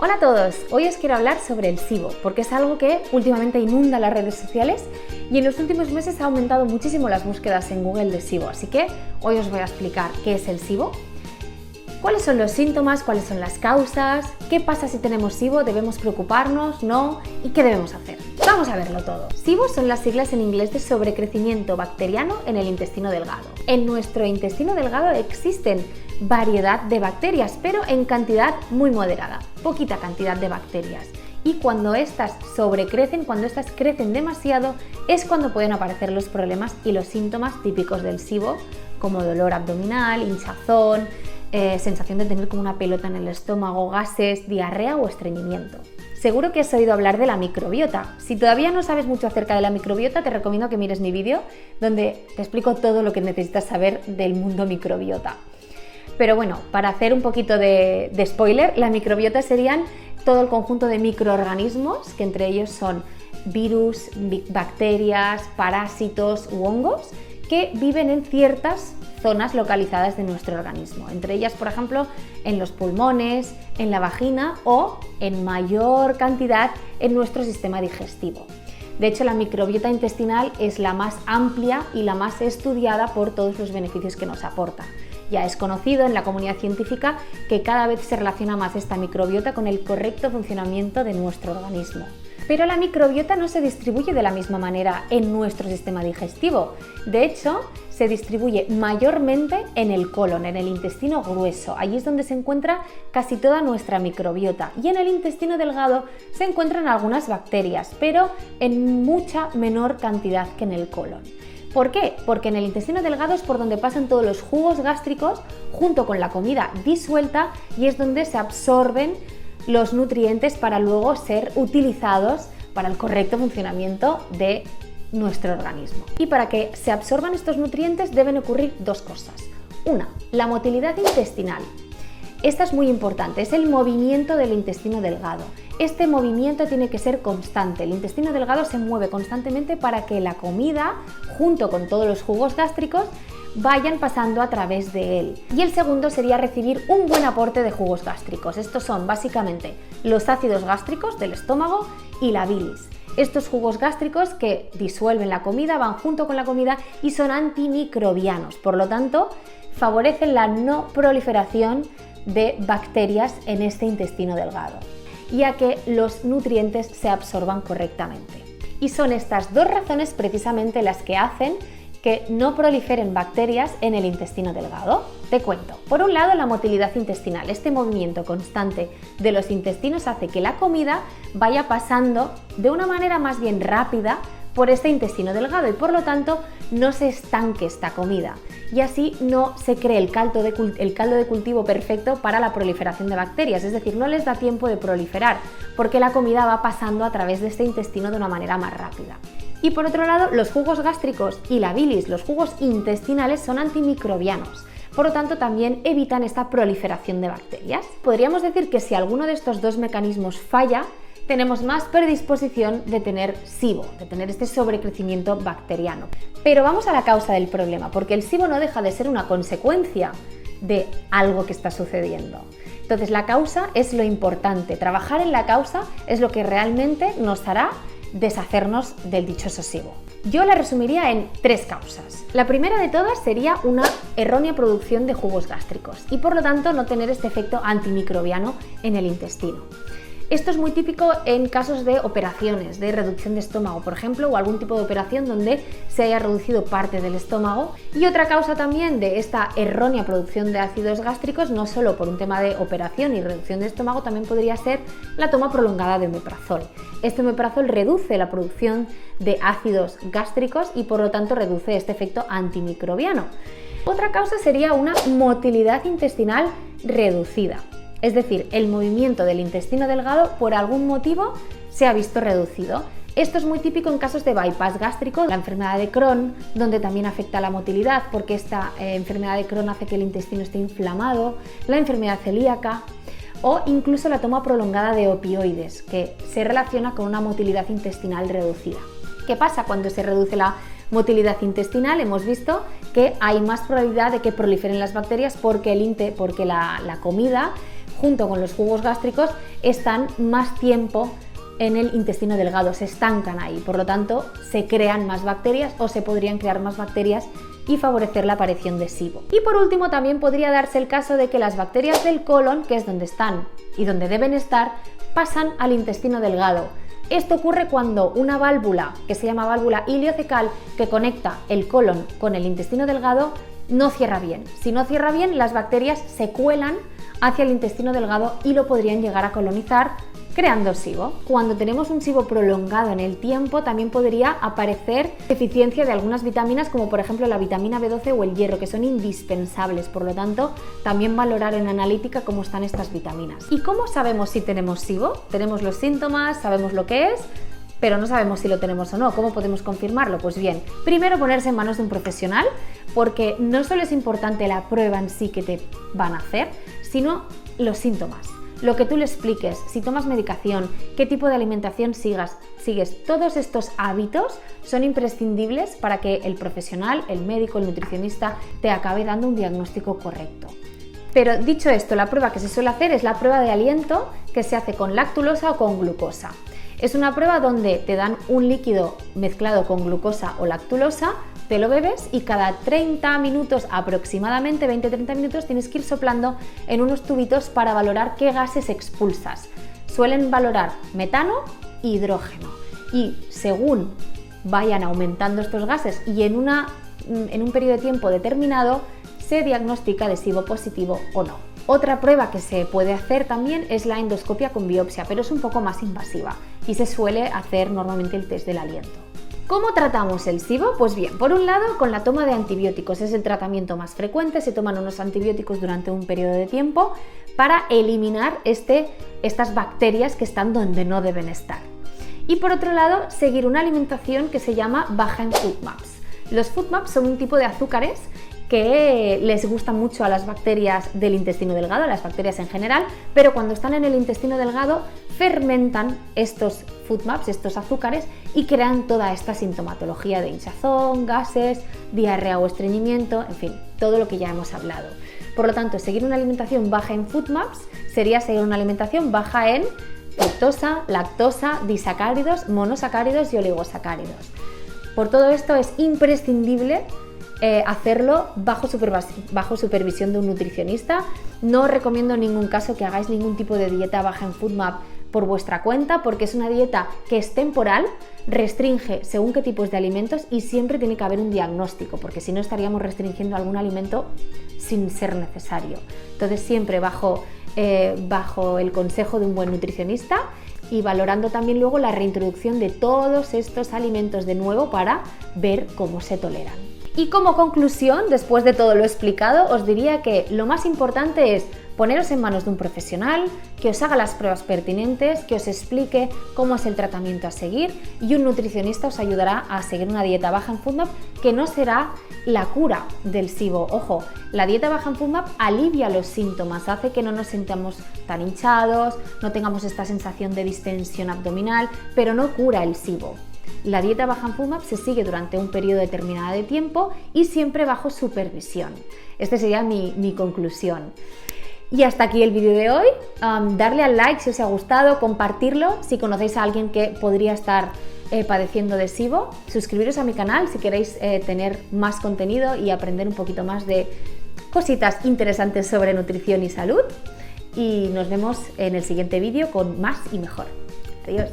Hola a todos, hoy os quiero hablar sobre el SIBO, porque es algo que últimamente inunda las redes sociales y en los últimos meses ha aumentado muchísimo las búsquedas en Google de SIBO, así que hoy os voy a explicar qué es el SIBO, cuáles son los síntomas, cuáles son las causas, qué pasa si tenemos SIBO, debemos preocuparnos, no, y qué debemos hacer. Vamos a verlo todo. SIBO son las siglas en inglés de sobrecrecimiento bacteriano en el intestino delgado. En nuestro intestino delgado existen variedad de bacterias, pero en cantidad muy moderada, poquita cantidad de bacterias. Y cuando estas sobrecrecen, cuando estas crecen demasiado, es cuando pueden aparecer los problemas y los síntomas típicos del SIBO, como dolor abdominal, hinchazón, sensación de tener como una pelota en el estómago, gases, diarrea o estreñimiento. Seguro que has oído hablar de la microbiota. Si todavía no sabes mucho acerca de la microbiota, te recomiendo que mires mi vídeo donde te explico todo lo que necesitas saber del mundo microbiota. Pero bueno, para hacer un poquito de spoiler, la microbiota serían todo el conjunto de microorganismos, que entre ellos son virus, bacterias, parásitos u hongos, que viven en ciertas zonas localizadas de nuestro organismo. Entre ellas, por ejemplo, en los pulmones, en la vagina o, en mayor cantidad, en nuestro sistema digestivo. De hecho, la microbiota intestinal es la más amplia y la más estudiada por todos los beneficios que nos aporta. Ya es conocido en la comunidad científica que cada vez se relaciona más esta microbiota con el correcto funcionamiento de nuestro organismo. Pero la microbiota no se distribuye de la misma manera en nuestro sistema digestivo. De hecho, se distribuye mayormente en el colon, en el intestino grueso. Allí es donde se encuentra casi toda nuestra microbiota. Y en el intestino delgado se encuentran algunas bacterias, pero en mucha menor cantidad que en el colon. ¿Por qué? Porque en el intestino delgado es por donde pasan todos los jugos gástricos junto con la comida disuelta y es donde se absorben los nutrientes para luego ser utilizados para el correcto funcionamiento de nuestro organismo. Y para que se absorban estos nutrientes deben ocurrir dos cosas. Una, la motilidad intestinal. Esta es muy importante, es el movimiento del intestino delgado. Este movimiento tiene que ser constante. El intestino delgado se mueve constantemente para que la comida, junto con todos los jugos gástricos, vayan pasando a través de él. Y el segundo sería recibir un buen aporte de jugos gástricos. Estos son básicamente los ácidos gástricos del estómago y la bilis. Estos jugos gástricos que disuelven la comida, van junto con la comida y son antimicrobianos. Por lo tanto, favorecen la no proliferación de bacterias en este intestino delgado y a que los nutrientes se absorban correctamente. Y son estas dos razones precisamente las que hacen que no proliferen bacterias en el intestino delgado. Te cuento. Por un lado, la motilidad intestinal. Este movimiento constante de los intestinos hace que la comida vaya pasando de una manera más bien rápida por este intestino delgado y por lo tanto no se estanque esta comida y así no se cree el caldo de cultivo perfecto para la proliferación de bacterias, es decir, no les da tiempo de proliferar porque la comida va pasando a través de este intestino de una manera más rápida. Y por otro lado, los jugos gástricos y la bilis, los jugos intestinales, son antimicrobianos. Por lo tanto, también evitan esta proliferación de bacterias. Podríamos decir que si alguno de estos dos mecanismos falla, tenemos más predisposición de tener SIBO, de tener este sobrecrecimiento bacteriano. Pero vamos a la causa del problema, porque el SIBO no deja de ser una consecuencia de algo que está sucediendo. Entonces, la causa es lo importante. Trabajar en la causa es lo que realmente nos hará deshacernos del dichoso SIBO. Yo la resumiría en tres causas. La primera de todas sería una errónea producción de jugos gástricos y por lo tanto no tener este efecto antimicrobiano en el intestino. Esto es muy típico en casos de operaciones, de reducción de estómago, por ejemplo, o algún tipo de operación donde se haya reducido parte del estómago. Y otra causa también de esta errónea producción de ácidos gástricos, no solo por un tema de operación y reducción de estómago, también podría ser la toma prolongada de omeprazol. Este omeprazol reduce la producción de ácidos gástricos y por lo tanto reduce este efecto antimicrobiano. Otra causa sería una motilidad intestinal reducida. Es decir, el movimiento del intestino delgado por algún motivo se ha visto reducido. Esto es muy típico en casos de bypass gástrico, la enfermedad de Crohn, donde también afecta la motilidad porque esta enfermedad de Crohn hace que el intestino esté inflamado, la enfermedad celíaca o incluso la toma prolongada de opioides, que se relaciona con una motilidad intestinal reducida. ¿Qué pasa cuando se reduce la motilidad intestinal? Hemos visto que hay más probabilidad de que proliferen las bacterias porque la comida junto con los jugos gástricos están más tiempo en el intestino delgado, se estancan ahí, por lo tanto se crean más bacterias o se podrían crear más bacterias y favorecer la aparición de SIBO. Y por último también podría darse el caso de que las bacterias del colon, que es donde están y donde deben estar, pasan al intestino delgado. Esto ocurre cuando una válvula, que se llama válvula iliocecal, que conecta el colon con el intestino delgado, no cierra bien. Si no cierra bien, las bacterias se cuelan hacia el intestino delgado y lo podrían llegar a colonizar, creando SIBO. Cuando tenemos un SIBO prolongado en el tiempo, también podría aparecer deficiencia de algunas vitaminas, como por ejemplo la vitamina B12 o el hierro, que son indispensables. Por lo tanto, también valorar en analítica cómo están estas vitaminas. ¿Y cómo sabemos si tenemos SIBO? Tenemos los síntomas, sabemos lo que es, pero no sabemos si lo tenemos o no. ¿Cómo podemos confirmarlo? Pues bien, primero ponerse en manos de un profesional, porque no solo es importante la prueba en sí que te van a hacer, sino los síntomas. Lo que tú le expliques, si tomas medicación, qué tipo de alimentación sigues, todos estos hábitos son imprescindibles para que el profesional, el médico, el nutricionista te acabe dando un diagnóstico correcto. Pero dicho esto, la prueba que se suele hacer es la prueba de aliento, que se hace con lactulosa o con glucosa. Es una prueba donde te dan un líquido mezclado con glucosa o lactulosa, te lo bebes y cada 30 minutos aproximadamente, 20-30 minutos, tienes que ir soplando en unos tubitos para valorar qué gases expulsas. Suelen valorar metano e hidrógeno y según vayan aumentando estos gases y en un periodo de tiempo determinado se diagnostica de SIBO positivo o no. Otra prueba que se puede hacer también es la endoscopia con biopsia, pero es un poco más invasiva y se suele hacer normalmente el test del aliento. ¿Cómo tratamos el SIBO? Pues bien, por un lado con la toma de antibióticos, es el tratamiento más frecuente, se toman unos antibióticos durante un periodo de tiempo para eliminar estas bacterias que están donde no deben estar. Y por otro lado, seguir una alimentación que se llama baja en FODMAPs. Los FODMAPs son un tipo de azúcares que les gustan mucho a las bacterias del intestino delgado, a las bacterias en general, pero cuando están en el intestino delgado fermentan estos FODMAPs, estos azúcares, y crean toda esta sintomatología de hinchazón, gases, diarrea o estreñimiento, en fin, todo lo que ya hemos hablado. Por lo tanto, seguir una alimentación baja en FODMAPs sería seguir una alimentación baja en fructosa, lactosa, disacáridos, monosacáridos y oligosacáridos. Por todo esto es imprescindible hacerlo bajo supervisión de un nutricionista. No os recomiendo en ningún caso que hagáis ningún tipo de dieta baja en FODMAP por vuestra cuenta, porque es una dieta que es temporal, restringe según qué tipos de alimentos y siempre tiene que haber un diagnóstico, porque si no estaríamos restringiendo algún alimento sin ser necesario. Entonces siempre bajo el consejo de un buen nutricionista y valorando también luego la reintroducción de todos estos alimentos de nuevo para ver cómo se toleran. Y como conclusión, después de todo lo explicado, os diría que lo más importante es poneros en manos de un profesional, que os haga las pruebas pertinentes, que os explique cómo es el tratamiento a seguir y un nutricionista os ayudará a seguir una dieta baja en FODMAP que no será la cura del SIBO. Ojo, la dieta baja en FODMAP alivia los síntomas, hace que no nos sintamos tan hinchados, no tengamos esta sensación de distensión abdominal, pero no cura el SIBO. La dieta baja en FODMAP se sigue durante un periodo determinado de tiempo y siempre bajo supervisión. Esta sería mi conclusión. Y hasta aquí el vídeo de hoy. Darle al like si os ha gustado, compartirlo si conocéis a alguien que podría estar padeciendo de SIBO. Suscribiros a mi canal si queréis tener más contenido y aprender un poquito más de cositas interesantes sobre nutrición y salud. Y nos vemos en el siguiente vídeo con más y mejor. Adiós.